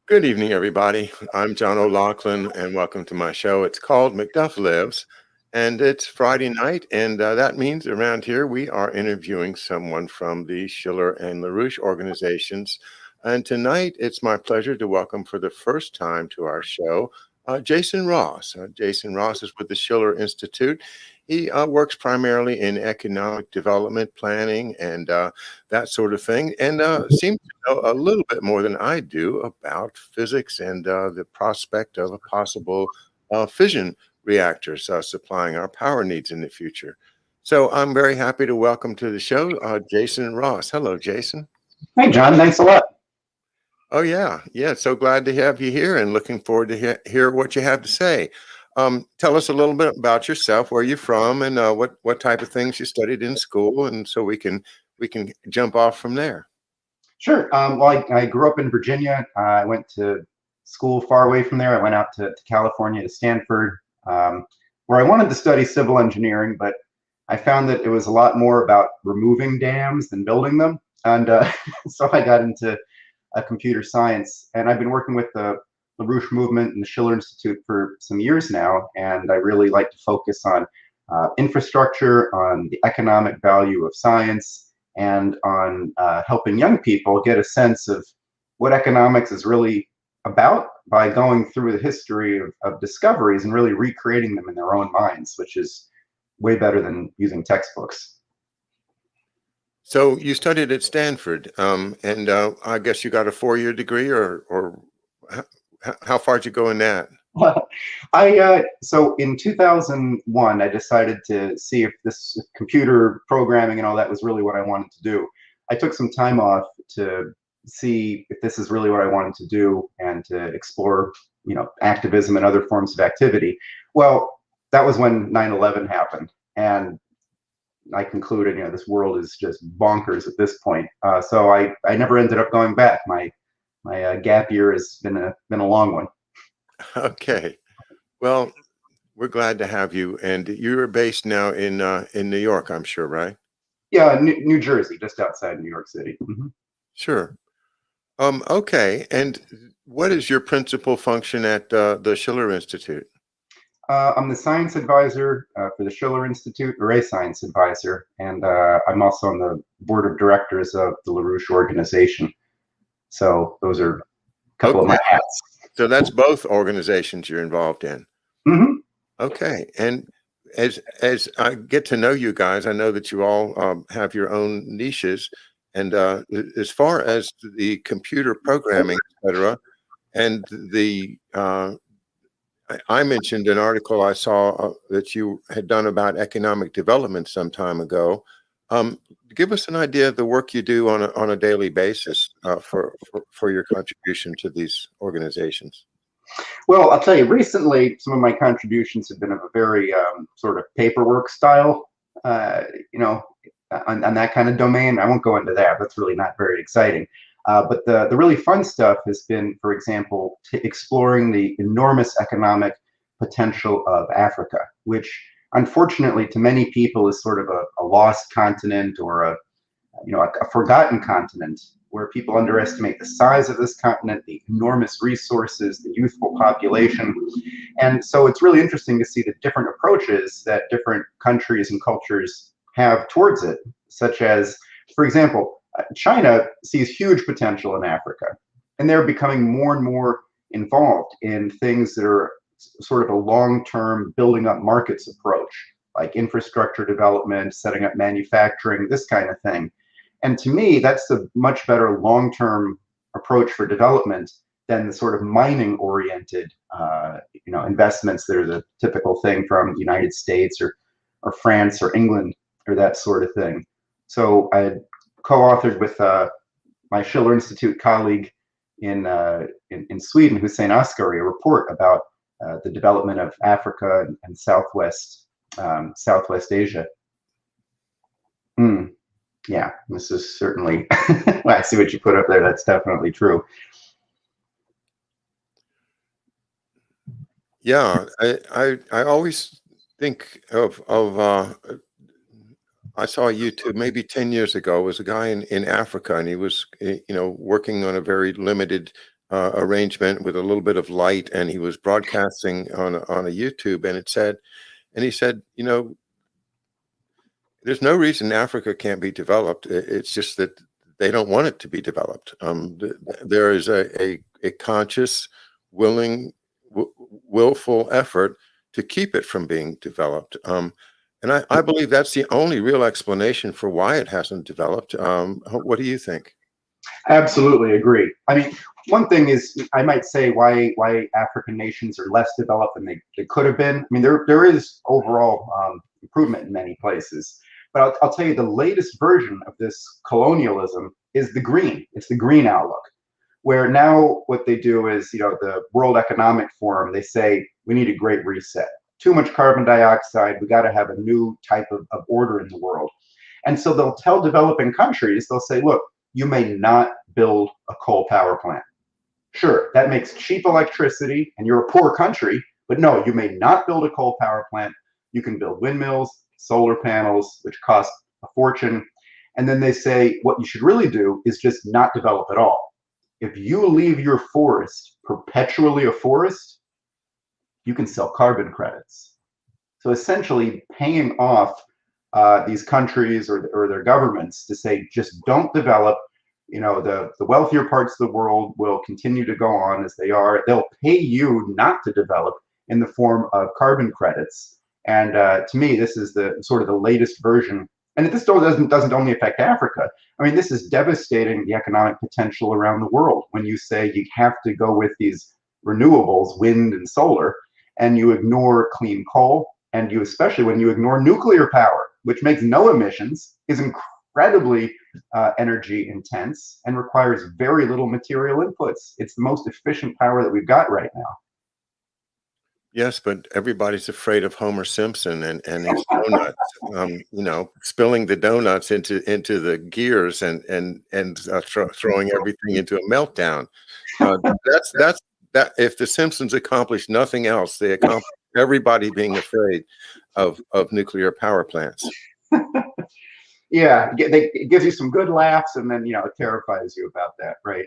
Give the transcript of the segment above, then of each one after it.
Good evening, everybody. I'm John O'Loughlin, and welcome to my show. It's called Macduff Lives, and it's Friday night, and that means around here we are interviewing someone from the Schiller and LaRouche organizations. And tonight, it's my pleasure to welcome for the first time to our show Jason Ross. Jason Ross is with the Schiller Institute. He works primarily in economic development planning and that sort of thing, and seems to know a little bit more than I do about physics and the prospect of a possible fission reactors supplying our power needs in the future. So I'm very happy to welcome to the show Jason Ross. Hello, Jason. Hey, John, thanks a lot. Oh yeah. So glad to have you here, and looking forward to hear what you have to say. Tell us a little bit about yourself, where you're from, and what type of things you studied in school, and so we can jump off from there. Sure. Well, I grew up in Virginia. I went to school far away from there. I went out to California to Stanford, where I wanted to study civil engineering, but I found that it was a lot more about removing dams than building them. And so I got into computer science, and I've been working with the LaRouche movement and the Schiller Institute for some years now, and I really like to focus on infrastructure, on the economic value of science, and on helping young people get a sense of what economics is really about by going through the history of discoveries and really recreating them in their own minds, which is way better than using textbooks. So you studied at Stanford, and I guess you got a 4-year degree, or how far did you go in that? So in 2001, I decided to see if this computer programming and all that was really what I wanted to do. I took some time off to see if this is really what I wanted to do and to explore, activism and other forms of activity. Well, that was when 9/11 happened, and I concluded, this world is just bonkers at this point. So I never ended up going back. My gap year has been a long one. Okay. Well, we're glad to have you, and you're based now in New York, I'm sure, right? Yeah, New Jersey, just outside New York City. Sure. Okay. And what is your principal function at the Schiller Institute? I'm the science advisor for the Schiller Institute, or a science advisor, and I'm also on the board of directors of the LaRouche organization. So those are a couple of my hats. So that's both organizations you're involved in. Mm-hmm. Okay. And as I get to know you guys, I know that you all have your own niches. And as far as the computer programming, et cetera, and I mentioned an article I saw that you had done about economic development some time ago. Give us an idea of the work you do on a daily basis for your contribution to these organizations. Well, I'll tell you, recently, some of my contributions have been of a very sort of paperwork style, on that kind of domain. I won't go into that. That's really not very exciting. But the really fun stuff has been, for example, exploring the enormous economic potential of Africa, which unfortunately to many people is sort of a lost continent, or a forgotten continent, where people underestimate the size of this continent, the enormous resources, the youthful population. And so it's really interesting to see the different approaches that different countries and cultures have towards it, such as, for example, China sees huge potential in Africa, and they're becoming more and more involved in things that are sort of a long-term building up markets approach, like infrastructure development, setting up manufacturing, this kind of thing. And to me, that's a much better long-term approach for development than the sort of mining-oriented, investments that are the typical thing from the United States or France or England, or that sort of thing. So I co-authored with my Schiller Institute colleague in Sweden, Hussein Askari, a report about the development of Africa and Southwest Asia. Yeah, this is certainly, I see what you put up there. That's definitely true. Yeah, I always think of I saw YouTube maybe 10 years ago. It was a guy in Africa, and he was working on a very limited arrangement with a little bit of light, and he was broadcasting on a YouTube, and he said, you know, there's no reason Africa can't be developed. It's just that they don't want it to be developed. There is a conscious, willing, willful effort to keep it from being developed. And I believe that's the only real explanation for why it hasn't developed. What do you think? Absolutely agree. I mean, one thing is, I might say why African nations are less developed than they could have been. I mean, there is overall improvement in many places, but I'll tell you the latest version of this colonialism is the green. It's the green outlook, where now what they do is, you know, the World Economic Forum, they say we need a great reset. Too much carbon dioxide. We got to have a new type of order in the world. And so they'll tell developing countries, they'll say, look, you may not build a coal power plant. Sure, that makes cheap electricity and you're a poor country, but no, you may not build a coal power plant. You can build windmills, solar panels, which cost a fortune. And then they say what you should really do is just not develop at all. If you leave your forest perpetually a forest, you can sell carbon credits. So essentially paying off these countries or their governments to say, just don't develop. You know, the wealthier parts of the world will continue to go on as they are. They'll pay you not to develop in the form of carbon credits. And to me, this is the sort of the latest version. And this doesn't only affect Africa. I mean, this is devastating the economic potential around the world when you say you have to go with these renewables, wind and solar, and you ignore clean coal, and you especially when you ignore nuclear power, which makes no emissions, is incredibly energy intense, and requires very little material inputs. It's the most efficient power that we've got right now. Yes, but everybody's afraid of Homer Simpson and his donuts. You know, spilling the donuts into the gears and throwing everything into a meltdown. That's that. If the Simpsons accomplished nothing else, they accomplished everybody being afraid of nuclear power plants. Yeah, it gives you some good laughs, and then, you know, it terrifies you about that, right?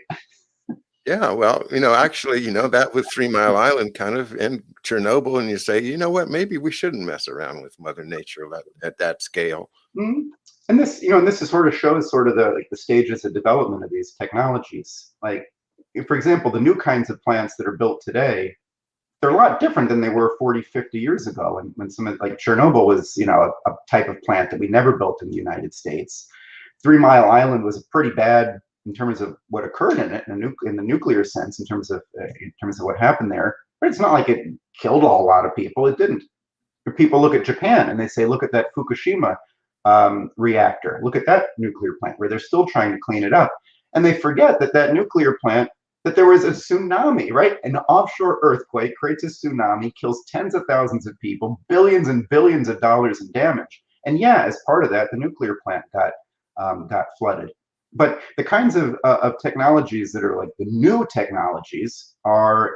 Yeah, well, you know, actually, you know, that with 3 Mile Island kind of and Chernobyl, and you say, you know what, maybe we shouldn't mess around with Mother Nature at that scale. Mm-hmm. And this, you know, and this is sort of shows sort of the stages of development of these technologies. Like, for example, the new kinds of plants that are built today, they're a lot different than they were 40, 50 years ago. And when some of, like Chernobyl was, you know, a type of plant that we never built in the United States. 3 Mile Island was pretty bad in terms of what occurred in it, in the nuclear sense, in terms of what happened there. But it's not like it killed a whole lot of people. It didn't. But people look at Japan and they say, look at that Fukushima reactor. Look at that nuclear plant where they're still trying to clean it up. And they forget that nuclear plant, that there was a tsunami, right? An offshore earthquake creates a tsunami, kills tens of thousands of people, billions and billions of dollars in damage. And yeah, as part of that, the nuclear plant got flooded. But the kinds of technologies that are like the new technologies are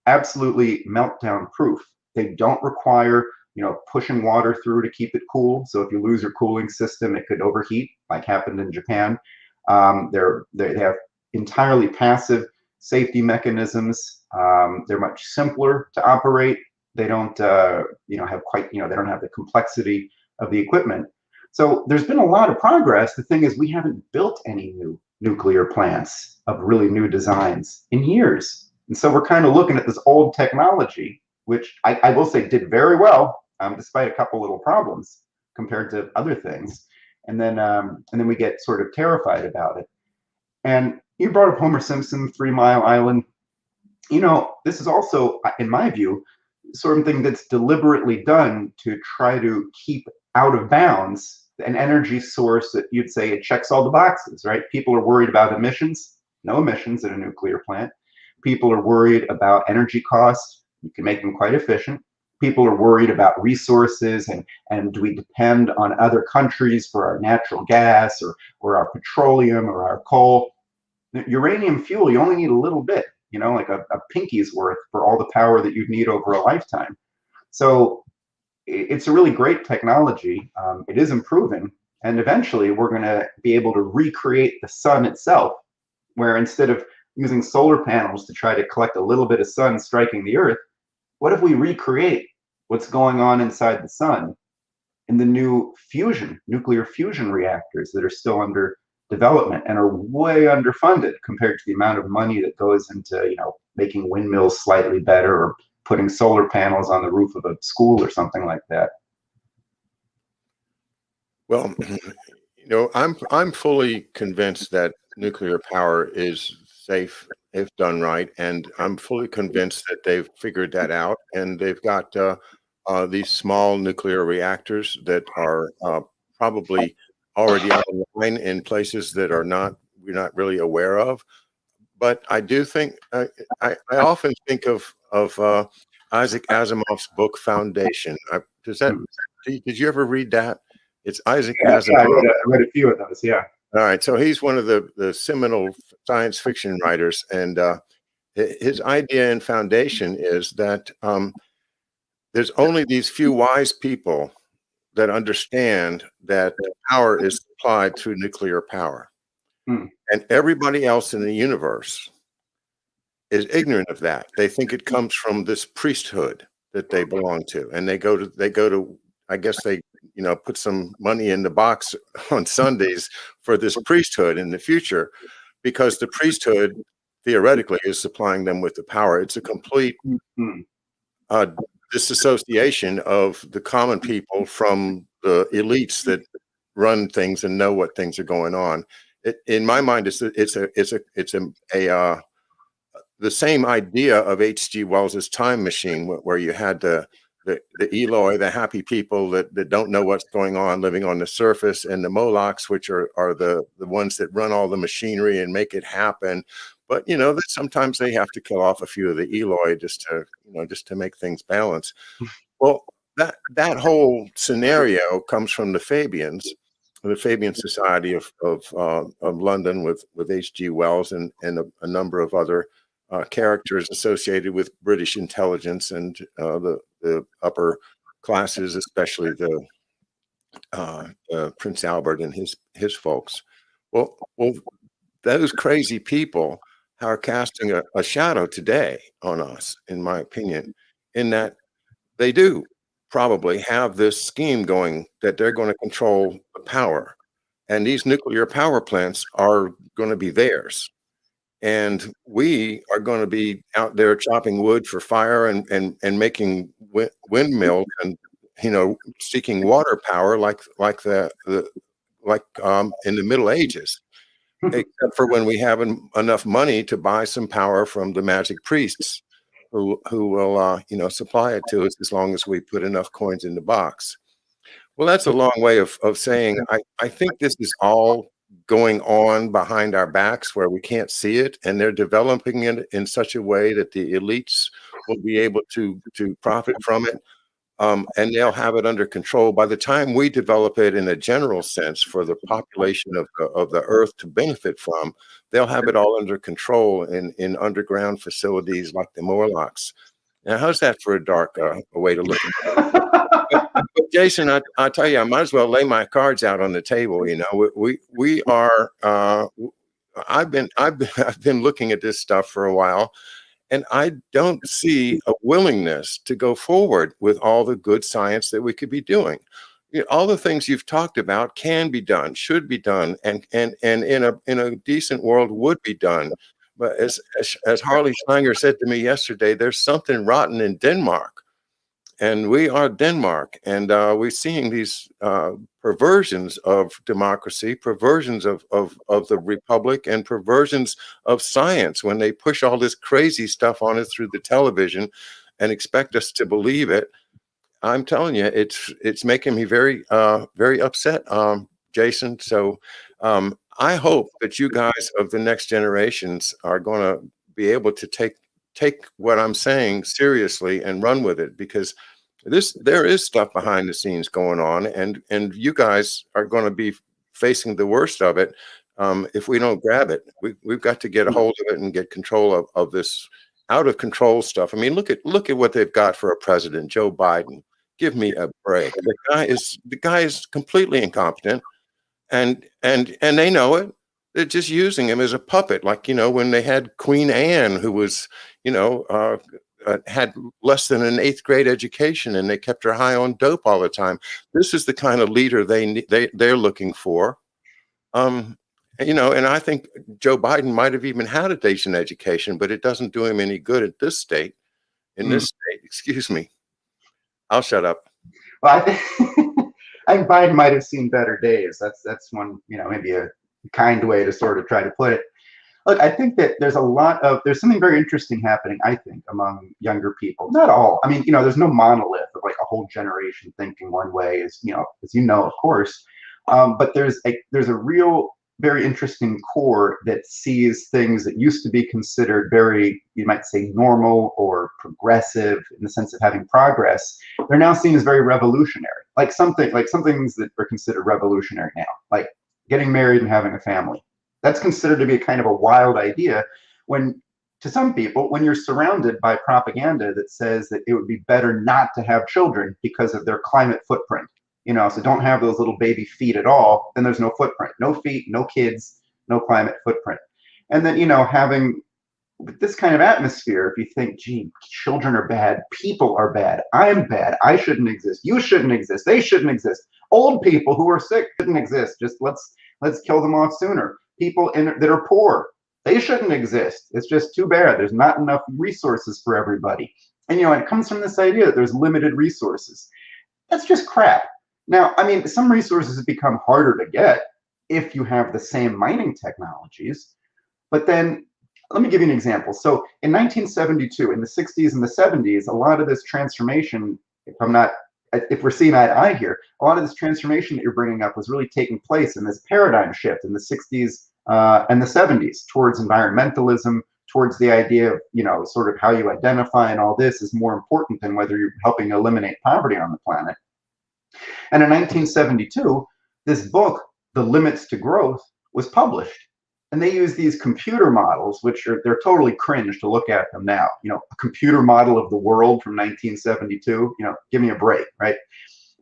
absolutely meltdown proof. They don't require, you know, pushing water through to keep it cool. So if you lose your cooling system, it could overheat, like happened in Japan. They have entirely passive safety mechanisms. They're much simpler to operate. They don't, you know, have quite, you know, they don't have the complexity of the equipment. So there's been a lot of progress. The thing is, we haven't built any new nuclear plants of really new designs in years. And so we're kind of looking at this old technology, which I will say did very well, despite a couple little problems compared to other things. And then we get sort of terrified about it. And you brought up Homer Simpson, 3 Mile Island. You know, this is also, in my view, sort of thing that's deliberately done to try to keep out of bounds an energy source that you'd say it checks all the boxes, right? People are worried about emissions, no emissions in a nuclear plant. People are worried about energy costs. You can make them quite efficient. People are worried about resources and do we depend on other countries for our natural gas or our petroleum or our coal? Uranium fuel, you only need a little bit, you know, like a pinky's worth for all the power that you'd need over a lifetime. So it's a really great technology. It is improving, and eventually we're going to be able to recreate the sun itself, where instead of using solar panels to try to collect a little bit of sun striking the Earth. What if we recreate what's going on inside the sun in the new nuclear fusion reactors that are still under development and are way underfunded compared to the amount of money that goes into, making windmills slightly better or putting solar panels on the roof of a school or something like that? Well, I'm fully convinced that nuclear power is safe if done right, and I'm fully convinced that they've figured that out, and they've got these small nuclear reactors that are probably already online in places that we're not really aware of. But I do think I often think of Isaac Asimov's book Foundation. Does that Hmm. did you ever read that? It's Isaac Yeah, I Asimov. read a few of those. Yeah. All right, so he's one of the seminal science fiction writers, and his idea in Foundation is that there's only these few wise people that understand that power is supplied through nuclear power, Hmm. and everybody else in the universe is ignorant of that. They think it comes from this priesthood that they belong to, and they go to I guess they put some money in the box on Sundays for this priesthood in the future, because the priesthood theoretically is supplying them with the power. It's a complete Hmm. uh, disassociation of the common people from the elites that run things and know what things are going on. In my mind, it's the same idea of H.G. Wells's Time Machine, where you had the Eloi, the happy people that don't know what's going on, living on the surface, and the Molochs, which are the ones that run all the machinery and make it happen. But that sometimes they have to kill off a few of the Eloi just to make things balance. Well, that whole scenario comes from the Fabian Society of London with H.G. Wells and a number of other characters associated with British intelligence and the upper classes, especially the Prince Albert and his folks. Well, those crazy people are casting a shadow today on us, in my opinion, in that they do probably have this scheme going that they're going to control the power, and these nuclear power plants are going to be theirs. And we are going to be out there chopping wood for fire and making windmills and seeking water power like in the Middle Ages, except for when we have enough money to buy some power from the magic priests who will supply it to us as long as we put enough coins in the box. Well, that's a long way of saying I think this is all going on behind our backs where we can't see it, and they're developing it in such a way that the elites will be able to profit from it, and they'll have it under control. By the time we develop it in a general sense for the population of the earth to benefit from, they'll have it all under control in underground facilities like the Morlocks. Now, how's that for a dark way to look at it? But Jason, I tell you, I might as well lay my cards out on the table. We are. I've been looking at this stuff for a while, and I don't see a willingness to go forward with all the good science that we could be doing. All the things you've talked about can be done, should be done, and in a decent world would be done. But as Harley Schlanger said to me yesterday, there's something rotten in Denmark, and we are Denmark, and we're seeing these perversions of democracy, perversions of the republic, and perversions of science when they push all this crazy stuff on us through the television and expect us to believe it. I'm telling you, it's making me very upset, Jason. So I hope that you guys of the next generations are going to be able to take what I'm saying seriously and run with it, because there is stuff behind the scenes going on, and you guys are going to be facing the worst of it if we don't grab it. We've got to get a hold of it and get control of this out of control stuff. I mean, look at what they've got for a president, Joe Biden. Give me a break. The guy is completely incompetent, and they know it. They're just using him as a puppet, like, when they had Queen Anne, who was, had less than an eighth grade education, and they kept her high on dope all the time. This is the kind of leader they're looking for. Um, and I think Joe Biden might have even had a decent education, but it doesn't do him any good at this state. In Mm. this state, excuse me. I'll shut up. Well, I think I think Biden might have seen better days. That's one, maybe a kind way to sort of try to put it. Look, I think that there's something very interesting happening, I think, among younger people. Not all. I mean, there's no monolith of like a whole generation thinking one way, of course. But there's a real, very interesting core that sees things that used to be considered very, you might say, normal or progressive in the sense of having progress. They're now seen as very revolutionary, like some things that are considered revolutionary now, like getting married and having a family. That's considered to be a kind of a wild idea when, to some people, when you're surrounded by propaganda that says that it would be better not to have children because of their climate footprint. So don't have those little baby feet at all, then there's no footprint. No feet, no kids, no climate footprint. And then, having this kind of atmosphere, if you think, gee, children are bad, people are bad, I'm bad, I shouldn't exist, you shouldn't exist, they shouldn't exist, old people who are sick shouldn't exist, just let's kill them off sooner. People that are poor, they shouldn't exist. It's just too bad. There's not enough resources for everybody. And it comes from this idea that there's limited resources. That's just crap. Now, I mean, some resources have become harder to get if you have the same mining technologies. But then, let me give you an example. So in 1972, in the 60s and the 70s, a lot of this transformation, if we're seeing eye to eye here, a lot of this transformation that you're bringing up was really taking place in this paradigm shift in the 60s and the 70s towards environmentalism, towards the idea of, sort of how you identify and all this is more important than whether you're helping eliminate poverty on the planet. And in 1972, this book, The Limits to Growth, was published. And they use these computer models, which they're totally cringe to look at them now. A computer model of the world from 1972, give me a break, right?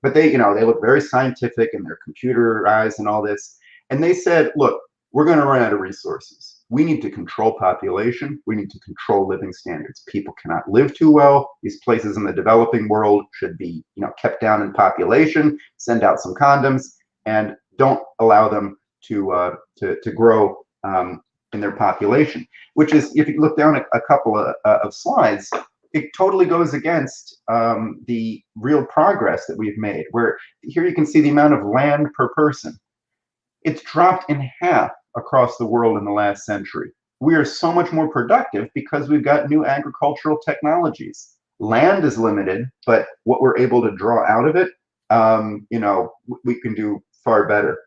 But they look very scientific and they're computerized and all this. And they said, look, we're going to run out of resources. We need to control population. We need to control living standards. People cannot live too well. These places in the developing world should be, kept down in population. Send out some condoms and don't allow them to grow in their population. Which is, if you look down a couple of slides, it totally goes against the real progress that we've made. Where here you can see the amount of land per person. It's dropped in half across the world in the last century. We are so much more productive because we've got new agricultural technologies. Land is limited, but what we're able to draw out of it, we can do far better.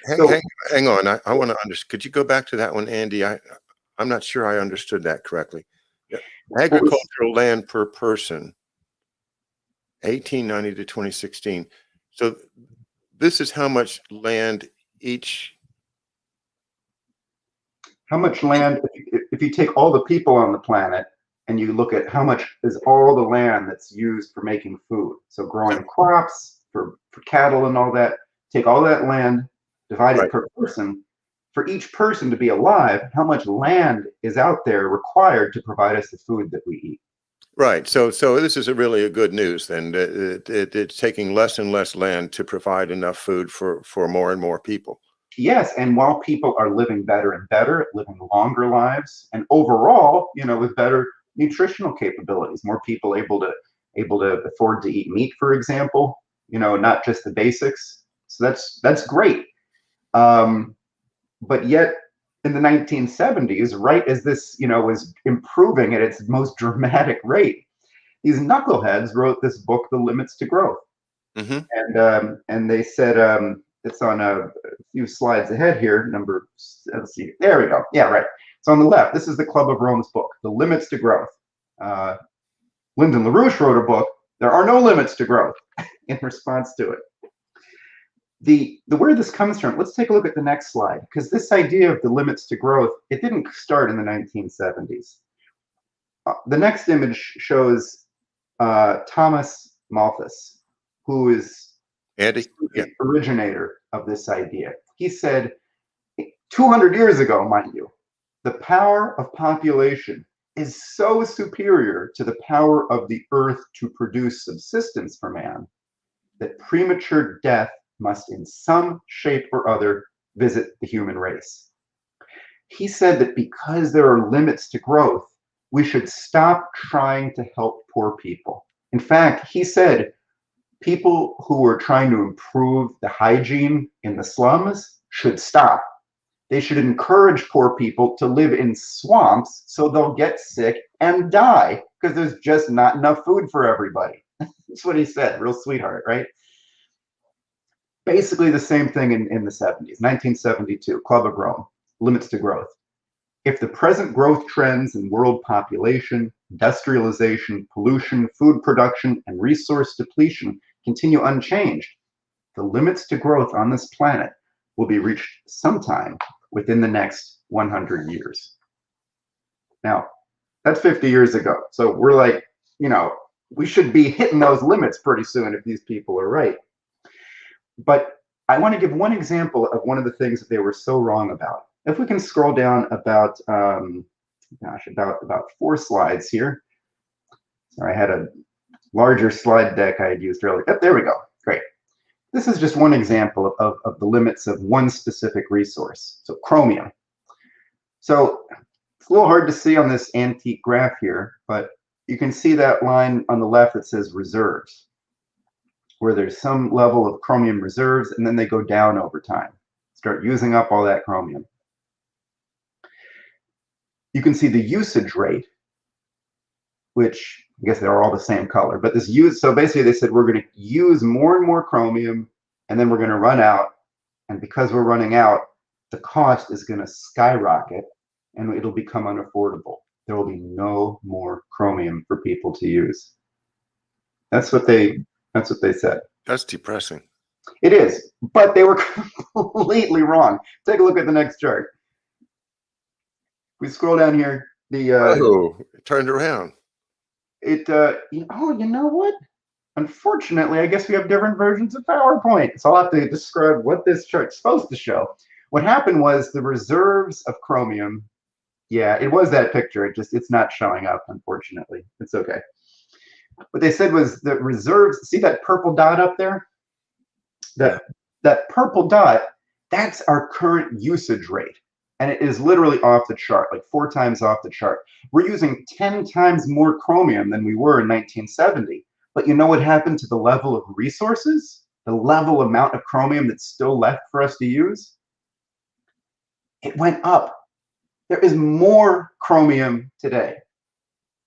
Hang on. I want to understand. Could you go back to that one, Andy? I'm not sure I understood that correctly. Agricultural land per person, 1890 to 2016. So this is how much land how much land, if you take all the people on the planet and you look at how much is all the land that's used for making food, so growing crops for cattle and all that, take all that land, divide it per person. For each person to be alive, how much land is out there required to provide us the food that we eat? Right. So this is really a good news then. It's taking less and less land to provide enough food for more and more people. Yes, and while people are living better and better, living longer lives, and overall, with better nutritional capabilities, more people able to afford to eat meat, for example, not just the basics. So that's great. But yet, in the 1970s, right as this was improving at its most dramatic rate, these knuckleheads wrote this book, The Limits to Growth, and they said. It's on a few slides ahead here. Let's see. There we go. Yeah, right. So on the left, this is the Club of Rome's book, The Limits to Growth. Lyndon LaRouche wrote a book, There Are No Limits to Growth, in response to it. The where this comes from, let's take a look at the next slide, because this idea of the limits to growth, it didn't start in the 1970s. The next image shows Thomas Malthus, who is Andy? the originator of this idea. He said, 200 years ago, mind you, the power of population is so superior to the power of the earth to produce subsistence for man that premature death must in some shape or other visit the human race. He said that because there are limits to growth, we should stop trying to help poor people. In fact, he said people who are trying to improve the hygiene in the slums should stop. They should encourage poor people to live in swamps so they'll get sick and die because there's just not enough food for everybody. That's what he said. Real sweetheart, right? Basically the same thing in the 70s, 1972, Club of Rome, limits to growth. If the present growth trends in world population, industrialization, pollution, food production, and resource depletion continue unchanged, the limits to growth on this planet will be reached sometime within the next 100 years. Now, that's 50 years ago. So we're like, we should be hitting those limits pretty soon if these people are right. But I want to give one example of one of the things that they were so wrong about. If we can scroll down about 4 slides here. Sorry, I had a larger slide deck I had used earlier. Oh, there we go. Great. This is just one example of the limits of one specific resource. So chromium. So it's a little hard to see on this antique graph here, but you can see that line on the left that says reserves, where there's some level of chromium reserves, and then they go down over time. Start using up all that chromium. You can see the usage rate, which I guess they're all the same color, but so basically they said we're going to use more and more chromium, and then we're going to run out, and because we're running out, the cost is going to skyrocket, and it'll become unaffordable. There will be no more chromium for people to use. That's what they said. That's depressing. It is, but they were completely wrong. Take a look at the next chart. We scroll down here. It turned around. Oh, you know what? Unfortunately, I guess we have different versions of PowerPoint, so I'll have to describe what this chart's supposed to show. What happened was the reserves of chromium. Yeah, it was that picture. It's not showing up, unfortunately. It's okay. What they said was the reserves. See that purple dot up there? That purple dot, that's our current usage rate. And it is literally off the chart, like 4 times off the chart. We're using 10 times more chromium than we were in 1970. But you know what happened to the level of resources? The level amount of chromium that's still left for us to use? It went up. There is more chromium today.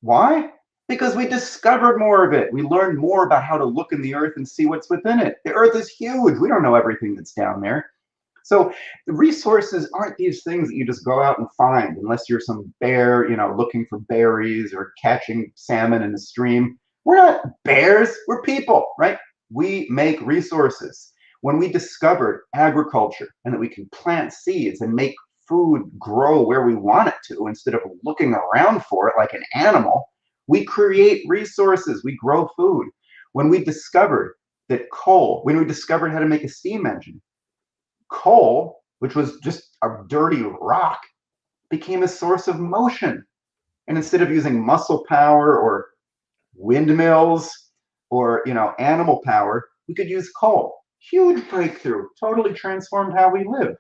Why? Because we discovered more of it. We learned more about how to look in the earth and see what's within it. The earth is huge. We don't know everything that's down there. So the resources aren't these things that you just go out and find unless you're some bear, looking for berries or catching salmon in the stream. We're not bears, we're people, right? We make resources. When we discovered agriculture and that we can plant seeds and make food grow where we want it to instead of looking around for it like an animal, we create resources, we grow food. When we discovered when we discovered how to make a steam engine, coal, which was just a dirty rock, became a source of motion. And instead of using muscle power or windmills or animal power, we could use coal. Huge breakthrough, totally transformed how we live.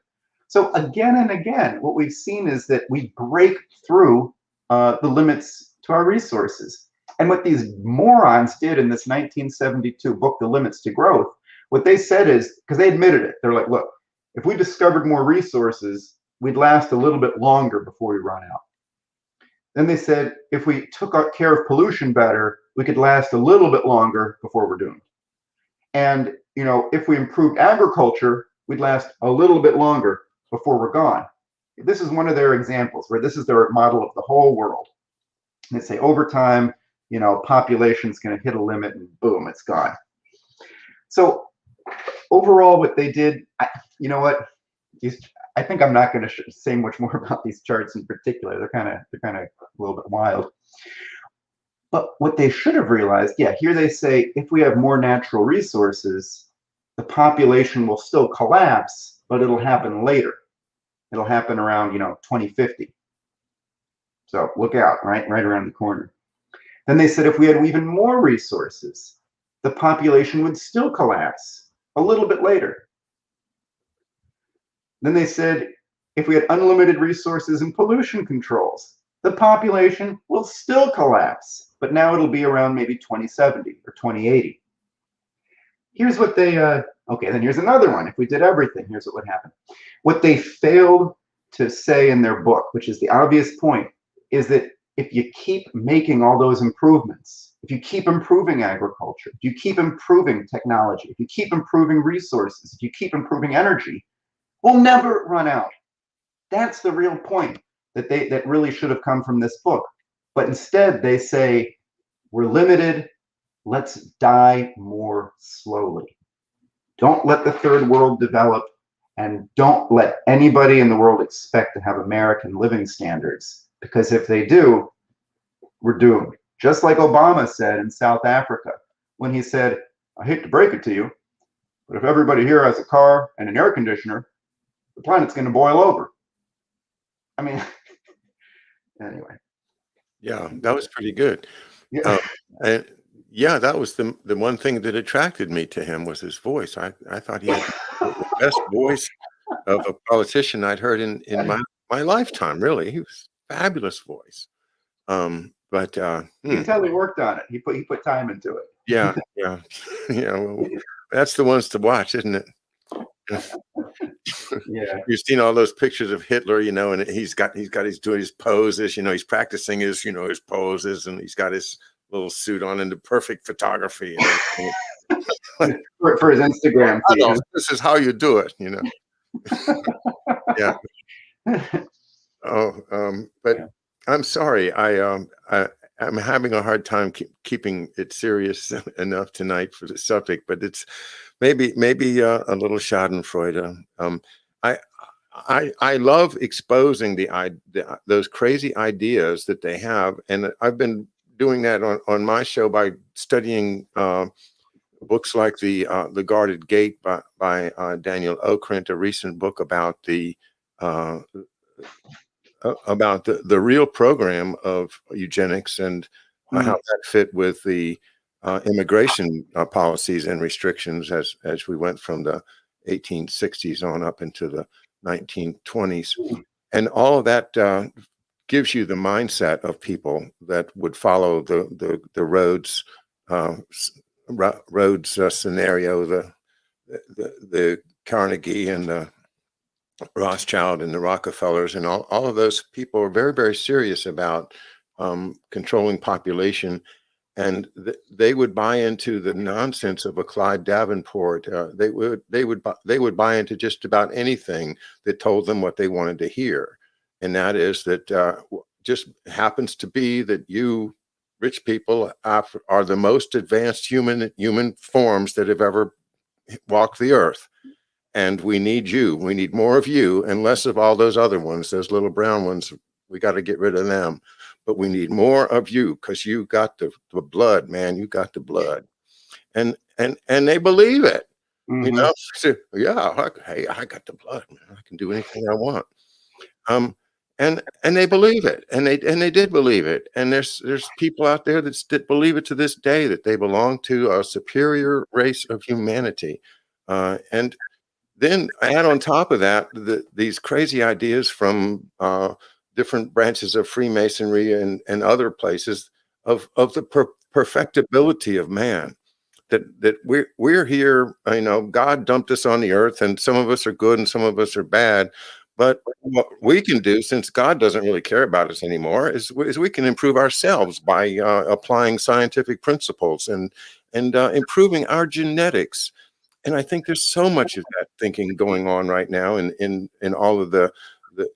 So again and again, what we've seen is that we break through the limits to our resources. And what these morons did in this 1972 book, The Limits to Growth, what they said is, because they admitted it, they're like, look, if we discovered more resources, we'd last a little bit longer before we run out. Then they said, if we took care of pollution better, we could last a little bit longer before we're doomed. And, if we improved agriculture, we'd last a little bit longer before we're gone. This is one of their examples where this is their model of the whole world. And they say over time, population's going to hit a limit and boom, it's gone. So overall, what they did, you know what? I think I'm not going to say much more about these charts in particular. They're kind of a little bit wild. But what they should have realized, here they say if we have more natural resources, the population will still collapse, but it'll happen later. It'll happen around, 2050. So look out, right around the corner. Then they said if we had even more resources, the population would still collapse a little bit later. Then they said if we had unlimited resources and pollution controls, the population will still collapse, but now it'll be around maybe 2070 or 2080. Here's what they, okay, then here's another one. If we did everything, here's what would happen. What they failed to say in their book, which is the obvious point, is that if you keep making all those improvements, if you keep improving agriculture, if you keep improving technology, if you keep improving resources, if you keep improving energy, we'll never run out. That's the real point that really should have come from this book. But instead they say, we're limited, let's die more slowly. Don't let the third world develop, and don't let anybody in the world expect to have American living standards, because if they do, we're doomed. Just like Obama said in South Africa, when he said, I hate to break it to you, but if everybody here has a car and an air conditioner, the planet's going to boil over. I mean, anyway. Yeah, that was pretty good. Yeah. And yeah, that was the one thing that attracted me to him was his voice. I thought he had the best voice of a politician I'd heard in my lifetime. Really, he was fabulous voice. But You can tell he worked on it. He put time into it. yeah, yeah, yeah. Well, that's the ones to watch, isn't it? Yeah. You've seen all those pictures of Hitler, and he's doing his poses, he's practicing his, his poses, and he's got his little suit on and the perfect photography. For his Instagram feed. This is how you do it, Yeah. But Yeah. I'm sorry. I'm having a hard time keeping it serious enough tonight for the subject, but it's maybe a little Schadenfreude. I love exposing those crazy ideas that they have, and I've been doing that on my show by studying books like the Guarded Gate by Daniel Okrent, a recent book about the real program of eugenics and how that fit with the immigration policies and restrictions as we went from the 1860s on up into the 1920s. And all of that gives you the mindset of people that would follow the Rhodes scenario, the Carnegie and the Rothschild and the Rockefellers, and all of those people are very, very serious about controlling population, and they would buy into the nonsense of a Clyde Davenport. They would buy into just about anything that told them what they wanted to hear, and that is that just happens to be that you rich people are the most advanced human forms that have ever walked the earth. And we need you. We need more of you and less of all those other ones, those little brown ones. We got to get rid of them. But we need more of you because you got the blood, man. You got the blood. And they believe it. So, yeah, hey, I got the blood, man. I can do anything I want. And they believe it. And they did believe it. And there's people out there that believe it to this day, that they belong to a superior race of humanity. And then add on top of that these crazy ideas from different branches of Freemasonry and other places of the perfectibility of man. That we're here, God dumped us on the earth, and some of us are good and some of us are bad. But what we can do, since God doesn't really care about us anymore, is we can improve ourselves by applying scientific principles and improving our genetics. And I think there's so much of that thinking going on right now in all of the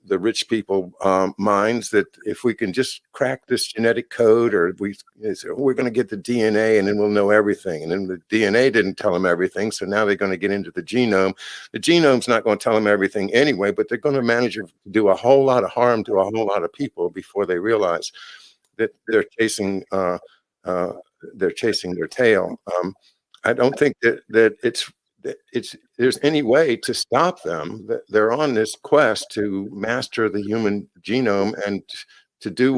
rich people minds, that if we can just crack this genetic code, or we're going to get the DNA and then we'll know everything. And then the DNA didn't tell them everything, so now they're going to get into the genome. The genome's not going to tell them everything anyway, but they're going to manage to do a whole lot of harm to a whole lot of people before they realize that they're chasing their tail. I don't think that it's there's any way to stop them. They're on this quest to master the human genome and to do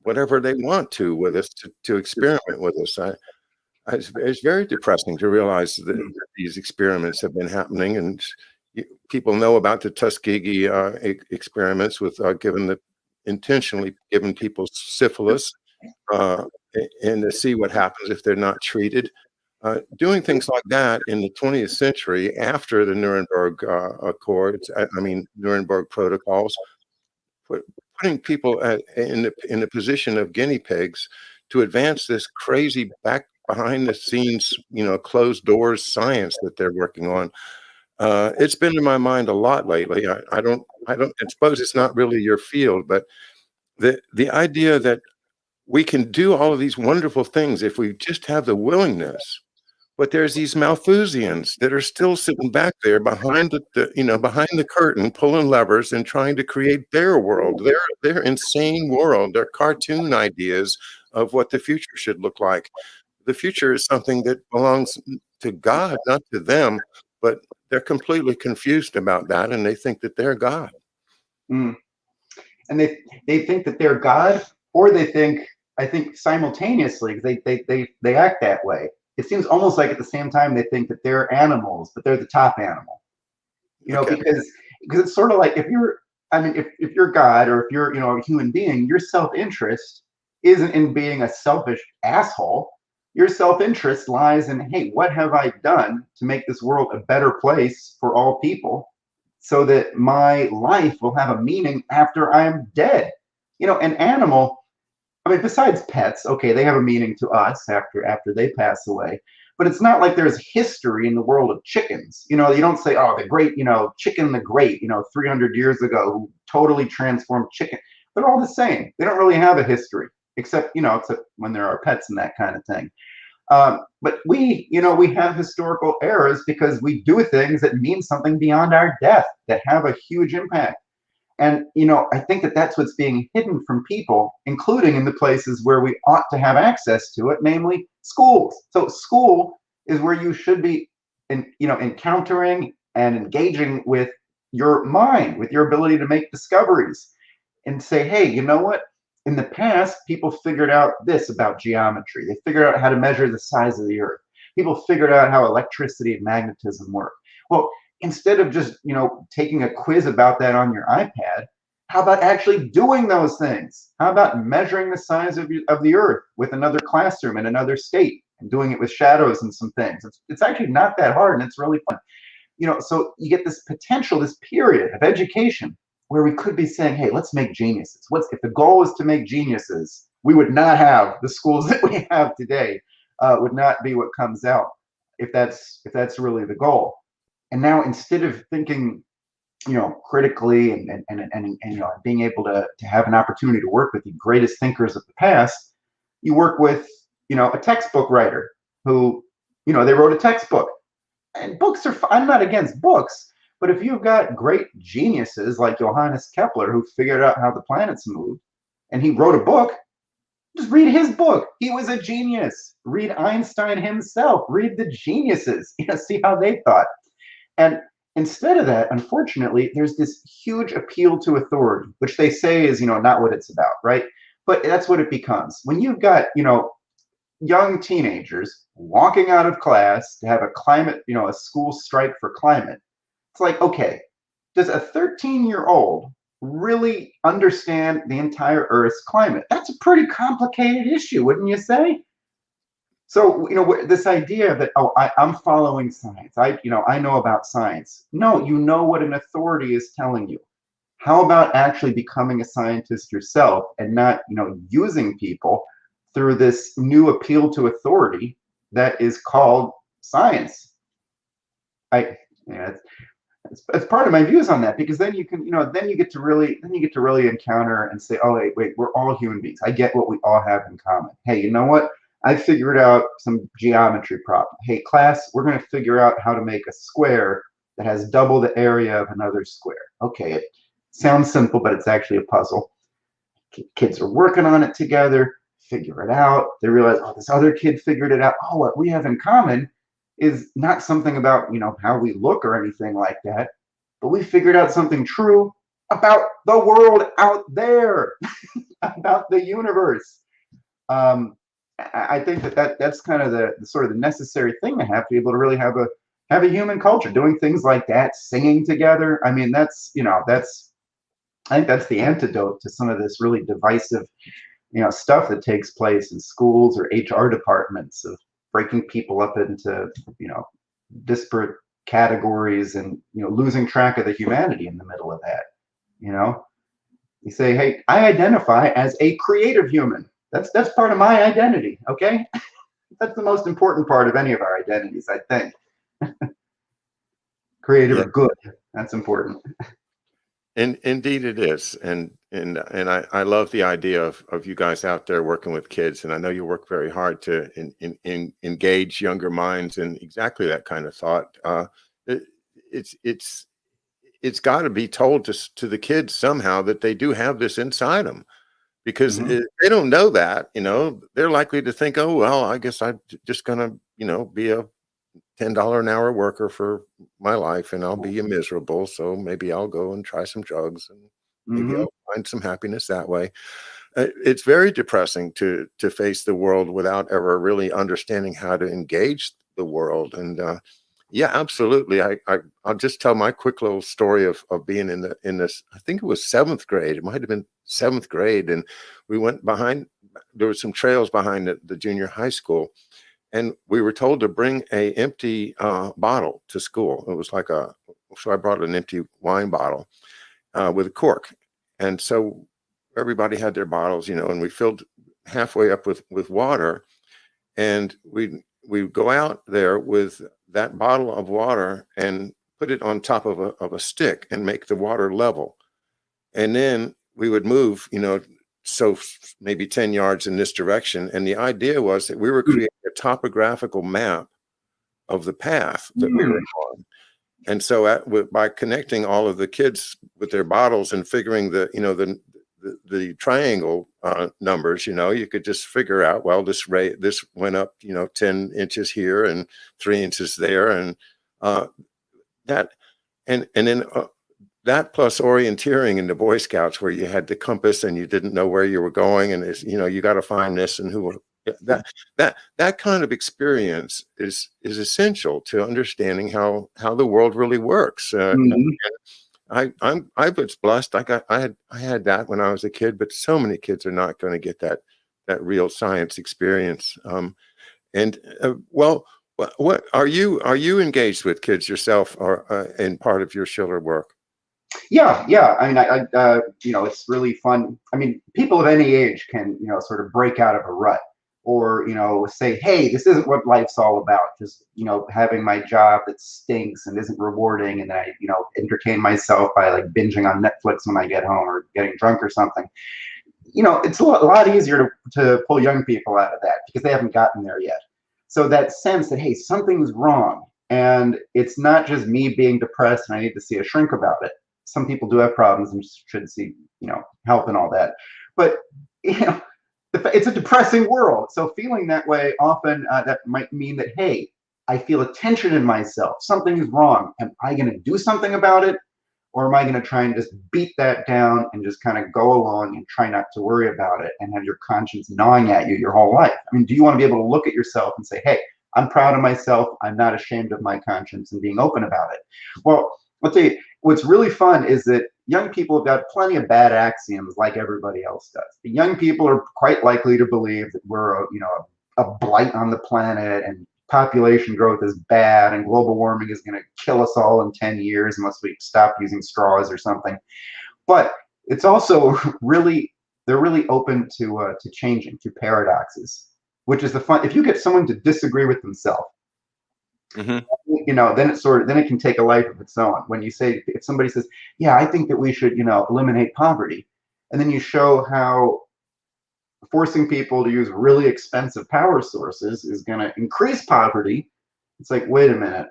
whatever they want to with us, to experiment with us. It's very depressing to realize that these experiments have been happening, and people know about the Tuskegee experiments with intentionally giving people syphilis, uh, and to see what happens if they're not treated. Doing things like that in the 20th century after the Nuremberg Accords, I mean Nuremberg Protocols, putting people in the position of guinea pigs to advance this crazy behind the scenes, closed doors science that they're working on. It's been in my mind a lot lately. I suppose it's not really your field, but the idea that we can do all of these wonderful things if we just have the willingness. But there's these Malthusians that are still sitting back there behind behind the curtain, pulling levers and trying to create their world, their insane world, their cartoon ideas of what the future should look like. The future is something that belongs to God, not to them, but they're completely confused about that, and they think that they're God. Mm. And they think that they're God, or I think simultaneously, they act that way. It seems almost like at the same time they think that they're animals, but they're the top animal. Okay. Because it's sort of like if you're God, or if you're a human being, your self-interest isn't in being a selfish asshole. Your self-interest lies in, hey, what have I done to make this world a better place for all people, so that my life will have a meaning after I'm dead. An animal, I mean, besides pets, okay, they have a meaning to us after they pass away. But it's not like there's history in the world of chickens. You don't say, oh, the great, Chicken the Great, 300 years ago, who totally transformed chicken. They're all the same. They don't really have a history, except when there are pets and that kind of thing. But we have historical eras because we do things that mean something beyond our death, that have a huge impact. And, I think that that's what's being hidden from people, including in the places where we ought to have access to it, namely schools. So school is where you should be, encountering and engaging with your mind, with your ability to make discoveries and say, hey, you know what? In the past, people figured out this about geometry. They figured out how to measure the size of the earth. People figured out how electricity and magnetism work. Well, instead of just taking a quiz about that on your iPad, how about actually doing those things? How about measuring the size of the earth with another classroom in another state and doing it with shadows and some things? It's actually not that hard, and it's really fun. So you get this potential, this period of education where we could be saying, hey, let's make geniuses. If the goal is to make geniuses, we would not have the schools that we have today. Would not be what comes out if that's really the goal. And now, instead of thinking, critically and being able to have an opportunity to work with the greatest thinkers of the past, you work with, a textbook writer who, they wrote a textbook. And books are, I'm not against books, but if you've got great geniuses like Johannes Kepler, who figured out how the planets moved, and he wrote a book, just read his book. He was a genius. Read Einstein himself. Read the geniuses. See how they thought. And instead of that, unfortunately, there's this huge appeal to authority, which they say is, not what it's about, right? But that's what it becomes. When you've got, young teenagers walking out of class to have a climate, a school strike for climate, it's like, okay, does a 13-year-old really understand the entire Earth's climate? That's a pretty complicated issue, wouldn't you say? So, this idea that, oh, I'm following science. I know about science. No, you know what an authority is telling you. How about actually becoming a scientist yourself and not, using people through this new appeal to authority that is called science? It's part of my views on that, because then you can, then you get to really encounter and say, oh, wait, we're all human beings. I get what we all have in common. Hey, you know what? I figured out some geometry problem. Hey, class, we're going to figure out how to make a square that has double the area of another square. Okay, it sounds simple, but it's actually a puzzle. Kids are working on it together, figure it out. They realize, oh, this other kid figured it out. Oh, what we have in common is not something about, how we look or anything like that, but we figured out something true about the world out there, about the universe. I think that's kind of the sort of the necessary thing to have to be able to really have a human culture, doing things like that, singing together. I mean, that's I think that's the antidote to some of this really divisive, stuff that takes place in schools or HR departments of breaking people up into, disparate categories and, losing track of the humanity in the middle of that. You know, you say, hey, I identify as a creative human. That's part of my identity. Okay, that's the most important part of any of our identities, I think. Creative Yeah. or good. That's important. And indeed it is. And I love the idea of you guys out there working with kids. And I know you work very hard to engage younger minds in exactly that kind of thought. It, it's it's got to be told to the kids somehow that they do have this inside them, because Hmm. if they don't know that, they're likely to think, oh well, I guess I'm just gonna be a $10 an hour worker for my life, and I'll be miserable. So maybe I'll go and try some drugs, and maybe Hmm. I'll find some happiness that way. It's very depressing to face the world without ever really understanding how to engage the world. And yeah, absolutely. I'll just tell my quick little story of being in this. I think it was seventh grade. It might have been seventh grade, and we went behind. There were some trails behind the junior high school, and we were told to bring a empty bottle to school. It was like so I brought an empty wine bottle with a cork, and so everybody had their bottles, and we filled halfway up with water, and we go out there with that bottle of water and put it on top of a stick and make the water level, and then we would move, so maybe 10 yards in this direction. And the idea was that we were creating a topographical map of the path that we were Mm. on. And so by connecting all of the kids with their bottles and figuring the triangle numbers, you could just figure out, well, this went up, 10 inches here and 3 inches there. And that, and then that plus orienteering in the Boy Scouts, where you had the compass and you didn't know where you were going, and it's, you got to find this and who. That kind of experience is essential to understanding how the world really works. Mhm. I was blessed. I had that when I was a kid, but so many kids are not going to get that real science experience. And well, what are you engaged with kids yourself, or in part of your Schiller work? Yeah, yeah. I mean, it's really fun. I mean, people of any age can, sort of break out of a rut, or, say, hey, this isn't what life's all about. Just, having my job that stinks and isn't rewarding, and I, entertain myself by like binging on Netflix when I get home or getting drunk or something. It's a lot easier to pull young people out of that because they haven't gotten there yet. So that sense that, hey, something's wrong, and it's not just me being depressed and I need to see a shrink about it. Some people do have problems and should see, help and all that. But, you know, it's a depressing world. So feeling that way often, that might mean that, hey, I feel a tension in myself. Something is wrong. Am I going to do something about it? Or am I going to try and just beat that down and just kind of go along and try not to worry about it and have your conscience gnawing at you your whole life? I mean, do you want to be able to look at yourself and say, hey, I'm proud of myself. I'm not ashamed of my conscience, and being open about it? Well, I'll tell you, what's really fun is that young people have got plenty of bad axioms like everybody else does. The young people are quite likely to believe that we're a blight on the planet, and population growth is bad, and global warming is going to kill us all in 10 years unless we stop using straws or something. But it's also really, they're really open to changing, to paradoxes, which is the fun. If you get someone to disagree with themselves, Hmm. then it can take a life of its own. When you say, if somebody says, yeah, I think that we should, eliminate poverty, and then you show how forcing people to use really expensive power sources is going to increase poverty. It's like, wait a minute,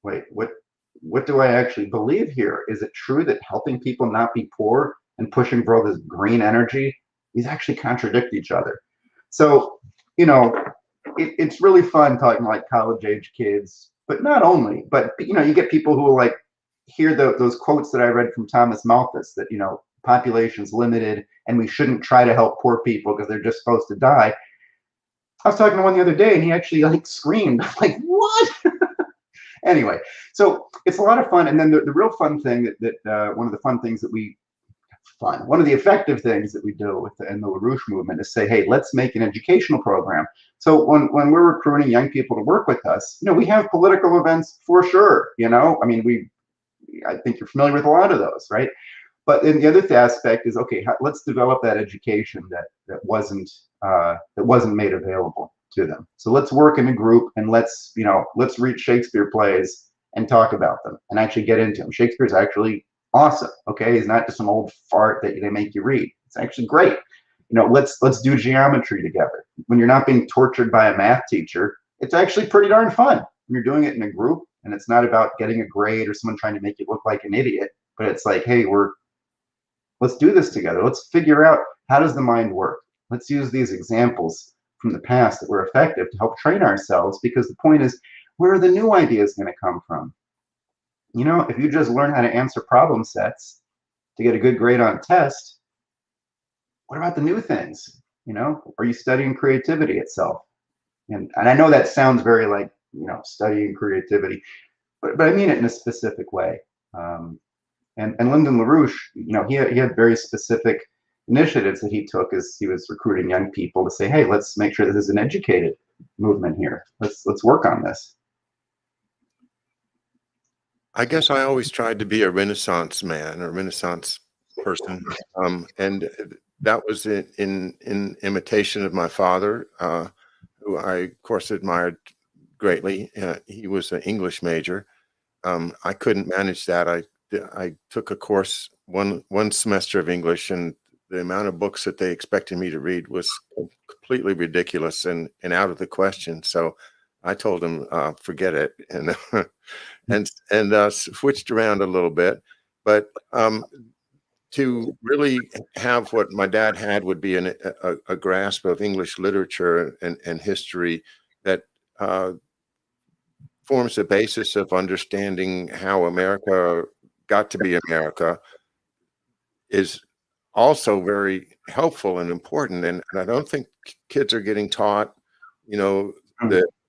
wait, what do I actually believe here? Is it true that helping people not be poor and pushing for all this green energy, these actually contradict each other? So, you know, it's really fun talking to like college age kids, but not only, but you know, you get people who will like hear those quotes that I read from Thomas Malthus that, you know, population's limited and we shouldn't try to help poor people because they're just supposed to die. I was talking to one the other day and he actually like screamed, like, what? Anyway, so it's a lot of fun. And then the real fun thing one of the fun things that one of the effective things that we do in the LaRouche movement is say, hey, let's make an educational program. So when we're recruiting young people to work with us, you know, we have political events for sure. You know, I mean, I think you're familiar with a lot of those, right? But then the other aspect is, okay, let's develop that education that wasn't made available to them. So let's work in a group and let's read Shakespeare plays and talk about them and actually get into them. Shakespeare's actually awesome. Okay, he's not just some old fart that they make you read. It's actually great. You know, let's do geometry together. When you're not being tortured by a math teacher, it's actually pretty darn fun. When you're doing it in a group and it's not about getting a grade or someone trying to make you look like an idiot, but it's like, hey, let's do this together. Let's figure out, how does the mind work? Let's use these examples from the past that were effective to help train ourselves, because the point is, where are the new ideas going to come from? You know, if you just learn how to answer problem sets to get a good grade on a test, what about the new things? You know, are you studying creativity itself? And I know that sounds very like, you know, studying creativity, but I mean it in a specific way. And Lyndon LaRouche, you know, he had very specific initiatives that he took as he was recruiting young people to say, hey, let's make sure this is an educated movement here. Let's work on this. I guess I always tried to be a Renaissance man or Renaissance person, and that was in imitation of my father, who I, of course, admired greatly. He was an English major. I couldn't manage that. I took a course, one semester of English, and the amount of books that they expected me to read was completely ridiculous and out of the question. So I told them, forget it, and and switched around a little bit. But to really have what my dad had would be a grasp of English literature and history that forms the basis of understanding how America got to be America, is also very helpful and important. And I don't think kids are getting taught, you know,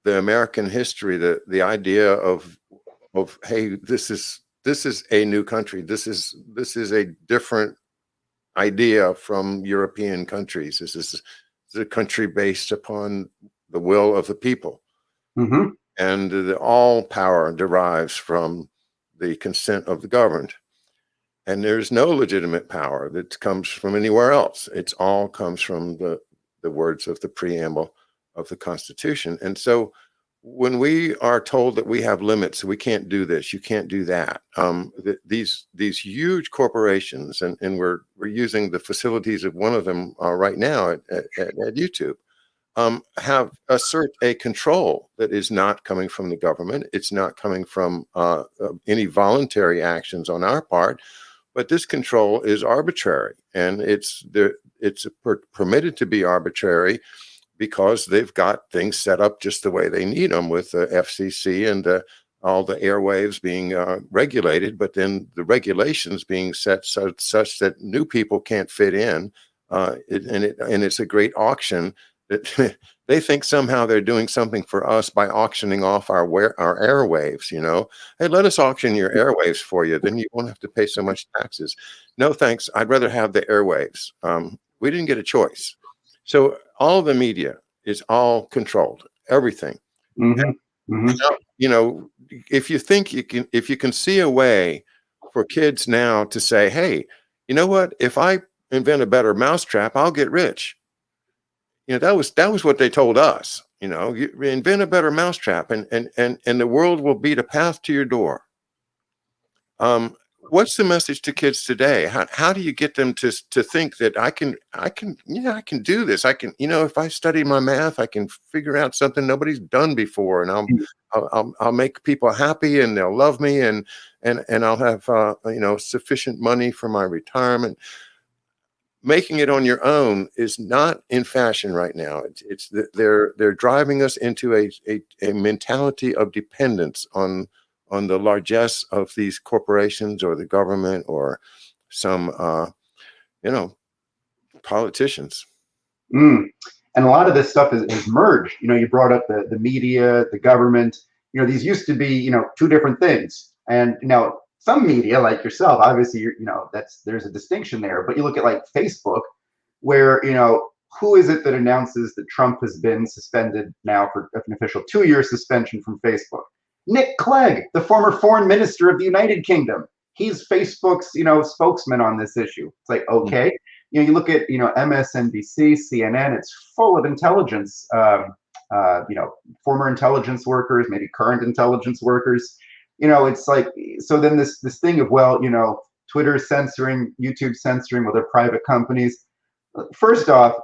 the American history, the idea of hey, this is a new country. This is a different idea from European countries. This is a country based upon the will of the people. Mm-hmm. And all power derives from the consent of the governed. And there's no legitimate power that comes from anywhere else. It all comes from the words of the preamble of the Constitution. And so when we are told that we have limits, we can't do this, you can't do that, these huge corporations, and we're using the facilities of one of them right now at YouTube, assert a control that is not coming from the government. It's not coming from any voluntary actions on our part, but this control is arbitrary, and it's permitted to be arbitrary because they've got things set up just the way they need them, with the FCC and all the airwaves being regulated, but then the regulations being set such that new people can't fit in, and it's a great auction that they think somehow they're doing something for us by auctioning off our airwaves. You know, hey, let us auction your airwaves for you, then you won't have to pay so much taxes. No thanks, I'd rather have the airwaves. We didn't get a choice. So all the media is all controlled, everything. Mm-hmm. Mm-hmm. You know, if you can see a way for kids now to say, hey, you know what, if I invent a better mousetrap, I'll get rich. You know, that was what they told us. You know, you invent a better mousetrap and the world will beat a path to your door. What's the message to kids today? How do you get them to think that I can do this? I can, you know, if I study my math, I can figure out something nobody's done before, and I'll make people happy, and they'll love me, and I'll have you know, sufficient money for my retirement. making it on your own is not in fashion right now. They're driving us into a mentality of dependence on the largesse of these corporations or the government or some you know politicians. Mm. And a lot of this stuff is merged. You brought up the media, the government. These used to be, two different things. And some media, like yourself, obviously, there's a distinction there. But you look at like Facebook, where who is it that announces that Trump has been suspended now for an official 2-year suspension from Facebook? Nick Clegg, the former foreign minister of the United Kingdom. He's Facebook's spokesman on this issue. It's like, okay. You look at MSNBC, CNN. It's full of intelligence. Former intelligence workers, maybe current intelligence workers. It's like, so then this thing of, well, Twitter censoring, YouTube censoring, well, they're private companies. First off,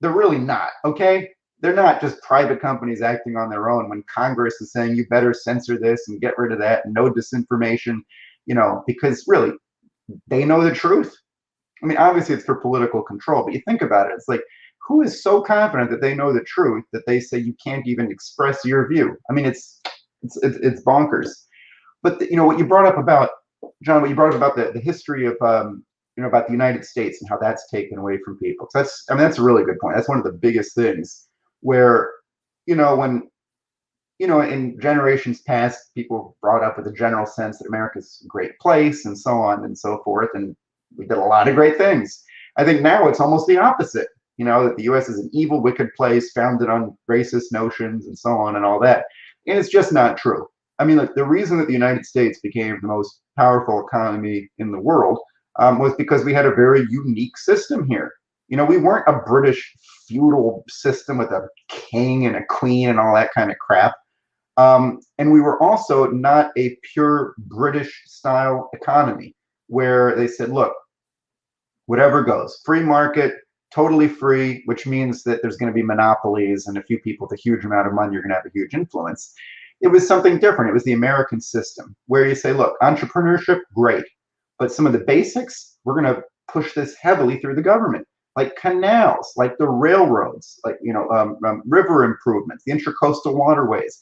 they're really not, okay? They're not just private companies acting on their own when Congress is saying you better censor this and get rid of that and no disinformation, because really, they know the truth. I mean, obviously it's for political control, but you think about it, it's like, who is so confident that they know the truth that they say you can't even express your view? I mean, it's bonkers. But what you brought up about, John, what you brought up about the history of about the United States and how that's taken away from people. So that's a really good point. That's one of the biggest things where, when in generations past, people brought up with a general sense that America's a great place and so on and so forth, and we did a lot of great things. I think now it's almost the opposite, that the U.S. is an evil, wicked place founded on racist notions and so on and all that. And it's just not true. I mean, the reason that the United States became the most powerful economy in the world was because we had a very unique system here. We weren't a British feudal system with a king and a queen and all that kind of crap. And we were also not a pure British style economy where they said, look, whatever goes, free market, totally free, which means that there's going to be monopolies and a few people with a huge amount of money are going to have a huge influence. It was something different. It was the American system where you say, look, entrepreneurship, great. But some of the basics, we're going to push this heavily through the government, like canals, like the railroads, like, river improvements, the intracoastal waterways,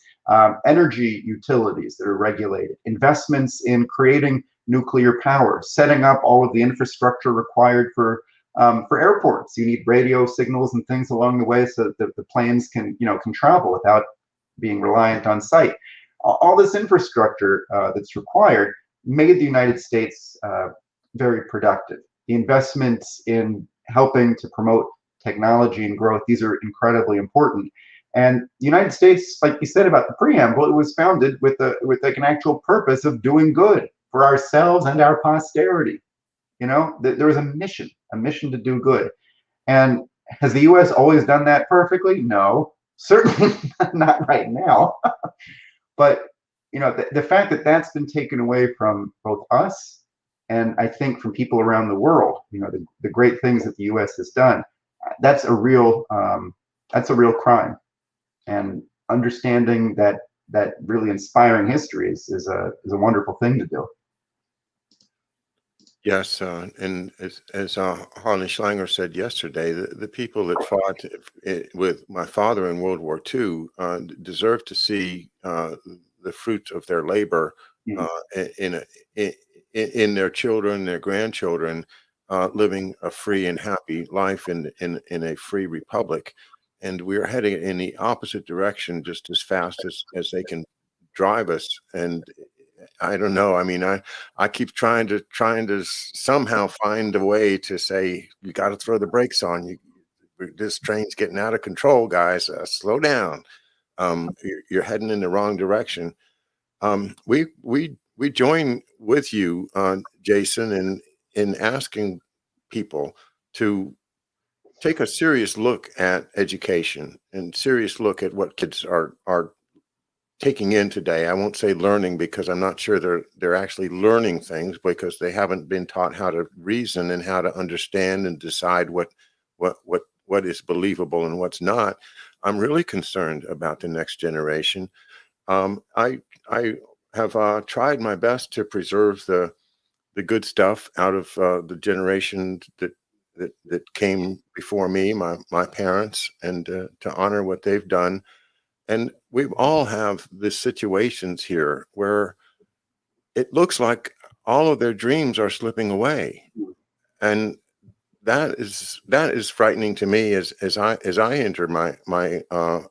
energy utilities that are regulated, investments in creating nuclear power, setting up all of the infrastructure required for airports. You need radio signals and things along the way so that the planes can travel without being reliant on sight. All this infrastructure that's required made the United States very productive. The investments in helping to promote technology and growth, these are incredibly important. And the United States, like you said about the preamble, it was founded with like an actual purpose of doing good for ourselves and our posterity. There was a mission to do good. And has the U.S. always done that perfectly? No, certainly not right now. But the fact that that's been taken away from both us and I think from people around the world, the great things that the U.S. has done, that's a real crime. And understanding that really inspiring history is a wonderful thing to do. Yes, and as Harlan Schlanger said yesterday, the people that fought with my father in World War II deserve to see the fruits of their labor Mm. in their children, their grandchildren, living a free and happy life in a free republic. And we're heading in the opposite direction just as fast as they can drive us. And I don't know. I mean, I keep trying to somehow find a way to say you got to throw the brakes on. This train's getting out of control, guys. Slow down. You're heading in the wrong direction. We join with you, Jason, in asking people to take a serious look at education and serious look at what kids are taking in today. I won't say learning because I'm not sure they're actually learning things because they haven't been taught how to reason and how to understand and decide what is believable and what's not. I'm really concerned about the next generation. I have tried my best to preserve the good stuff out of the generation that came before me, my parents, and to honor what they've done. And we all have the situations here where it looks like all of their dreams are slipping away, and that is frightening to me as I enter my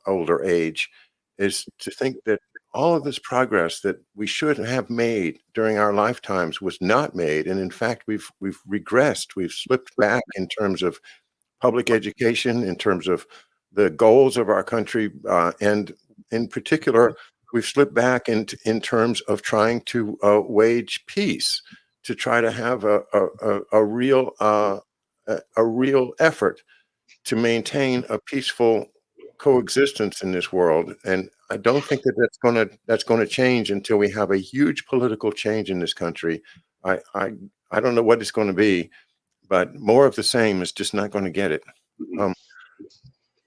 older age, is to think that all of this progress that we should have made during our lifetimes was not made, and in fact we've regressed, we've slipped back in terms of public education, in terms of the goals of our country, and in particular, we've slipped back in terms of trying to wage peace, to try to have a real effort to maintain a peaceful coexistence in this world. And I don't think that that's gonna change until we have a huge political change in this country. I I, I don't know what it's going to be, but more of the same is just not going to get it. Um,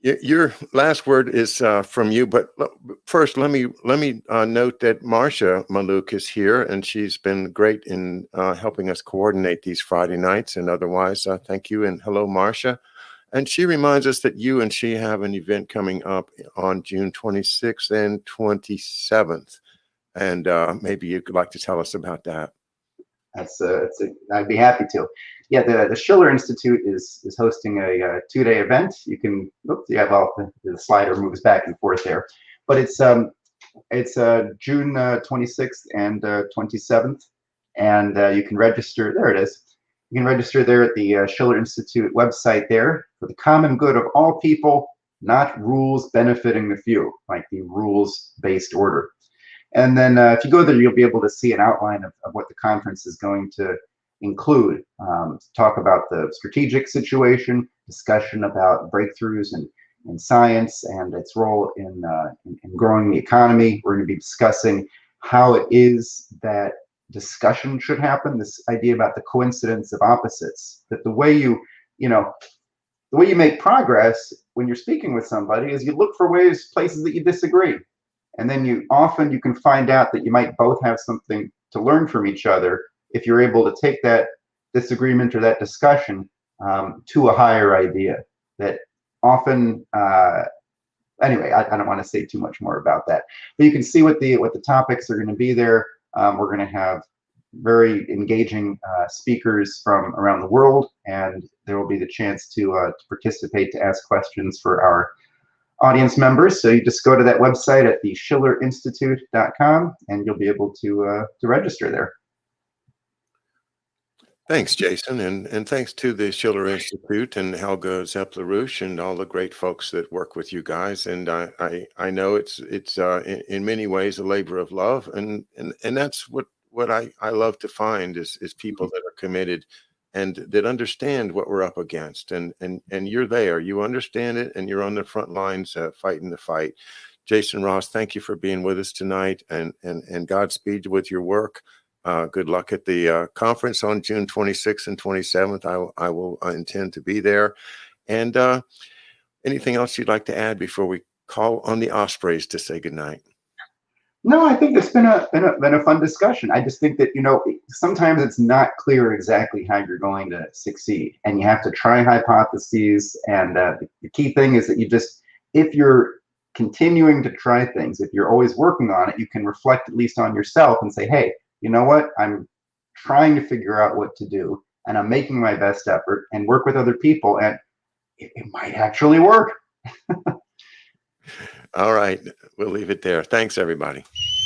your last word is from you, but first let me note that Marcia Maluk is here, and she's been great in helping us coordinate these Friday nights and otherwise. Thank you, and hello, Marcia. And she reminds us that you and she have an event coming up on June 26th and 27th, and maybe you could like to tell us about that. I'd be happy to. Yeah, the Schiller Institute is hosting a 2-day event. You can, oops, yeah, well, the slider moves back and forth there, but it's June 26th and 27th, and you can register. There it is. You can register there at the Schiller Institute website there, for the common good of all people, not rules benefiting the few, like the rules-based order. And then if you go there, you'll be able to see an outline of what the conference is going to include. Talk about the strategic situation, discussion about breakthroughs in science and its role in growing the economy. We're going to be discussing how it is that discussion should happen, this idea about the coincidence of opposites, that the way you make progress when you're speaking with somebody is you look for places that you disagree. And then you can find out that you might both have something to learn from each other if you're able to take that disagreement or that discussion to a higher idea. That often, anyway, I don't want to say too much more about that. But you can see what the topics are going to be there. We're going to have very engaging speakers from around the world, and there will be the chance to participate, to ask questions for our audience members. So you just go to that website at the schillerinstitute.com, and you'll be able to register there. Thanks, Jason, and thanks to the Schiller Institute and Helga Zepp-LaRouche and all the great folks that work with you guys. And I know it's in many ways a labor of love, and that's what I love to find is people that are committed and that understand what we're up against. And you're there, you understand it, and you're on the front lines fighting the fight. Jason Ross, thank you for being with us tonight, and Godspeed with your work. Good luck at the conference on June 26th and 27th. I will intend to be there. And anything else you'd like to add before we call on the Ospreys to say goodnight? No, I think it's been a fun discussion. I just think that, sometimes it's not clear exactly how you're going to succeed, and you have to try hypotheses. And the key thing is that if you're continuing to try things, if you're always working on it, you can reflect at least on yourself and say, hey, you know what? I'm trying to figure out what to do, and I'm making my best effort, and work with other people, and it might actually work. All right, we'll leave it there. Thanks, everybody.